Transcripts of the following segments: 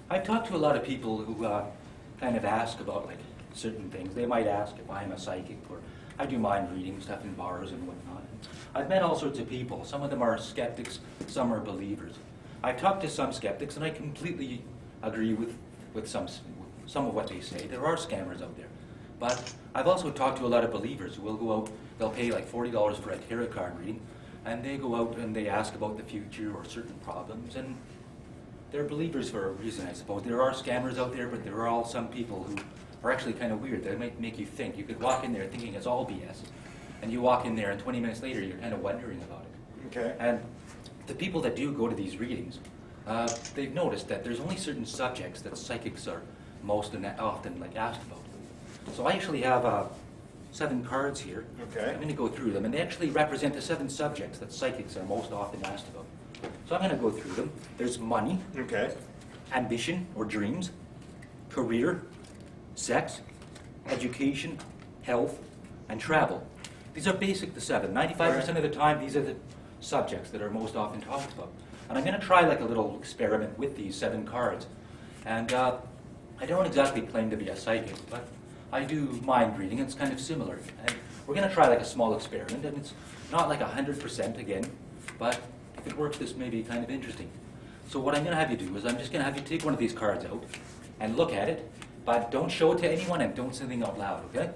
I've talked to a lot of people who kind of ask about like certain things. They might ask if I'm a psychic, or I do mind reading stuff in bars and whatnot. I've met all sorts of people. Some of them are skeptics, some are believers. I've talked to some skeptics, and I completely agree with some of what they say. There are scammers out there. But I've also talked to a lot of believers who will go out, they'll pay like $40 for a tarot card reading, and they go out and they ask about the future or certain problems, and they're believers for a reason, I suppose. There are scammers out there, but there are also some people who are actually kind of weird. They might make you think. You could walk in there thinking it's all BS, and you walk in there and 20 minutes later you're kind of wondering about it. Okay. And the people that do go to these readings, they've noticed that there's only certain subjects that psychics are most often like asked about. So I actually have 7 cards here. Okay. I'm going to go through them, and they actually represent the 7 subjects that psychics are most often asked about. So I'm going to go through them. There's money, Okay. ambition or dreams, career, sex, education, health, and travel. These are basic, the 7. 95% of the time, these are the subjects that are most often talked about. And I'm going to try like a little experiment with these 7 cards. And I don't exactly claim to be a psychic, but I do mind reading. It's kind of similar. And we're going to try like a small experiment, and it's not like 100% again, but if it works, this may be kind of interesting. So what I'm going to have you do is I'm just going to have you take one of these cards out and look at it, but don't show it to anyone and don't say anything out loud, okay?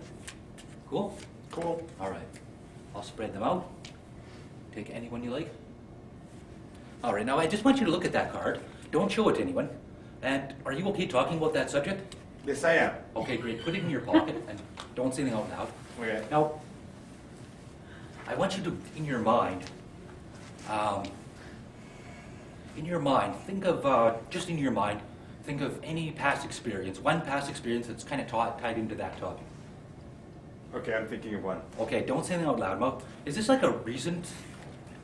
Cool? Cool. All right. I'll spread them out. Take any one you like. All right, now I just want you to look at that card. Don't show it to anyone. And are you okay talking about that subject? Yes, I am. Okay, great. Put it in your pocket and don't say anything out loud. Okay. Now, I want you to, in your mind, think of, just in your mind, think of any past experience, one past experience that's kind of tied into that topic. Okay, I'm thinking of one. Okay, don't say anything out loud. Well, is this like a recent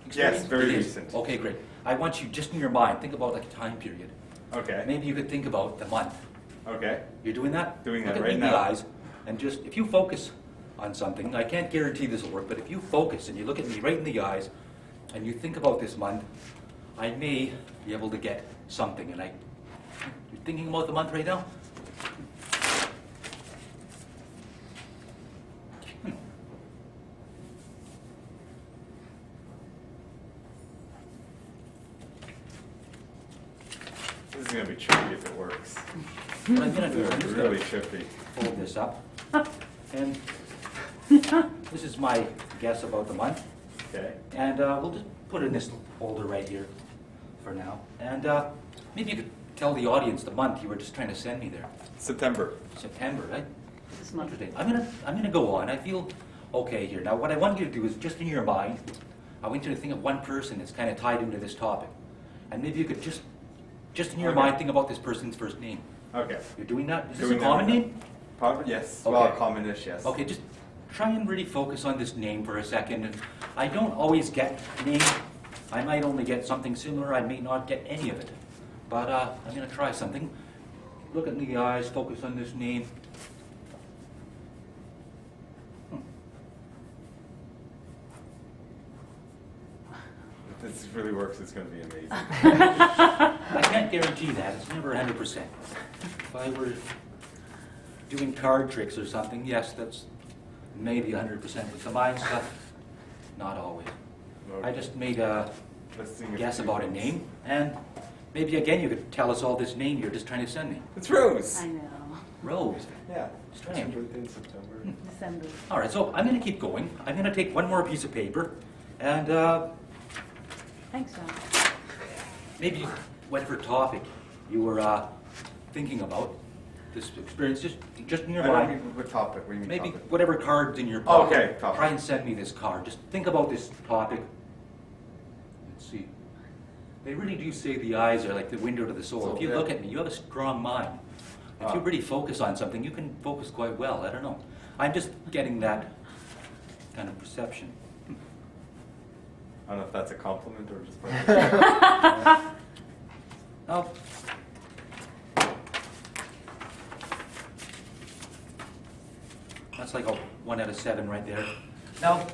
experience? Yes, very It is? recent. Okay, great. I want you, just in your mind, think about like a time period. Okay. Maybe you could think about the month. Okay. You're doing that? Doing that Look at right me in now. the eyes, and just, if you focus on something, I can't guarantee this will work, but if you focus and you look at me right in the eyes, and you think about this month, I may be able to get something. And you're thinking about the month right now? This is going to be tricky if it works. What I'm going to do is I'm It's just really going to tricky. fold this up, and this is my guess about the month. Okay. And we'll just put it in this folder right here for now. And maybe you could tell the audience the month you were just trying to send me there. September. September, right? This month. Interesting. I'm gonna go on. I feel okay here. Now, what I want you to do is just in your mind, I want you to think of one person that's kind of tied into this topic, and maybe you could just in your Okay. mind think about this person's first name. Okay. You're doing that? Is this Doing a that common right now. name? Probably, yes. Okay. Well, commonish, yes. Okay, just try and really focus on this name for a second. And I don't always get name. I might only get something similar. I may not get any of it. But I'm going to try something. Look in the eyes, focus on this name. If this really works, it's going to be amazing. I can't guarantee that. It's never 100%. If I were doing card tricks or something, yes, that's maybe 100%. But the mind stuff, not always. I just made a Let's sing a guess few about a things. name, and maybe again you could tell us all this name you're just trying to send me. It's Rose. I know. Rose. Yeah. Strange. In September. December. All right, so I'm going to keep going. I'm going to take one more piece of paper, and Thanks, John. maybe whatever topic you were thinking about, this experience, just in your I don't mind. mean what topic. What do you mean Maybe topic? whatever card's in your Oh, pocket. okay, topic. Try and send me this card. Just think about this topic. Let's see. They really do say the eyes are like the window to the soul. So, If you yeah. look at me, you have a strong mind. If you really focus on something, you can focus quite well. I don't know. I'm just getting that kind of perception. I don't know if that's a compliment or just. Oh. That's like a 1 out of 7 right there. Now,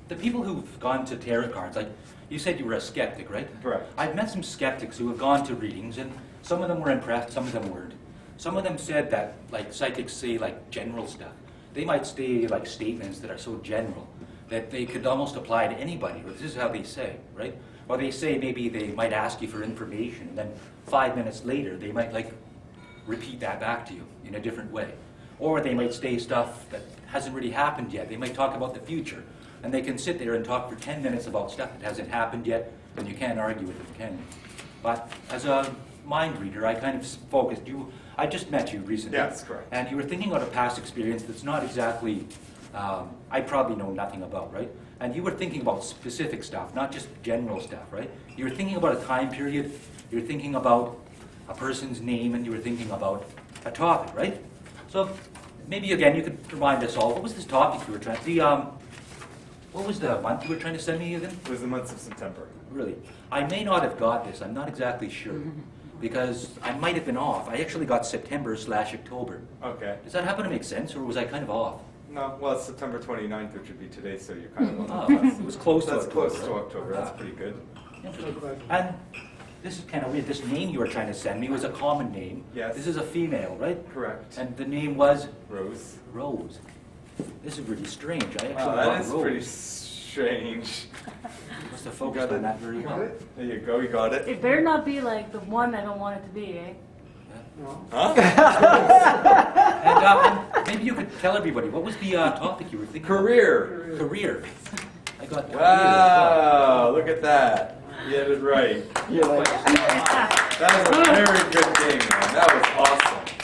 the people who've gone to tarot cards, like you said you were a skeptic, right? Correct. I've met some skeptics who have gone to readings, and Some of them were impressed, some of them weren't. Some of them said that, like, psychics say, like, general stuff. They might say, like, statements that are so general that they could almost apply to anybody. Or this is how they say, right? Or they say maybe they might ask you for information, and then 5 minutes later they might, like, repeat that back to you in a different way. Or they might say stuff that hasn't really happened yet. They might talk about the future, and they can sit there and talk for 10 minutes about stuff that hasn't happened yet, and you can't argue with them, can you? But as a mind reader, I kind of focused. I just met you recently. Yeah, that's correct. And you were thinking about a past experience that's not exactly, I probably know nothing about, right? And you were thinking about specific stuff, not just general stuff, right? You were thinking about a time period, you were thinking about a person's name, and you were thinking about a topic, right? So maybe again you could remind us all, what was this topic you were trying to, what was the month you were trying to send me again? It was the month of September. Really? I may not have got this, I'm not exactly sure. Because I might have been off. I actually got September/October. Okay. Does that happen to make sense, or was I kind of off? No, well, it's September 29th, which would be today, so you're kind of on Oh, the it was close to That's October. close to October. That's pretty good. Interesting. And this is kind of weird. This name you were trying to send me was a common name. Yes. This is a female, right? Correct. And the name was Rose. Rose. This is really strange. I actually Wow, got that is Rose. pretty strange. Must have focused on that very well. There you go, you got it. It better not be like the one I don't want it to be, eh? Huh? And maybe you could tell everybody, what was the topic you were thinking Career. about? Career. I got career as well. Wow, look at that. You had it right. You're like, That was a very good game, man. That was awesome.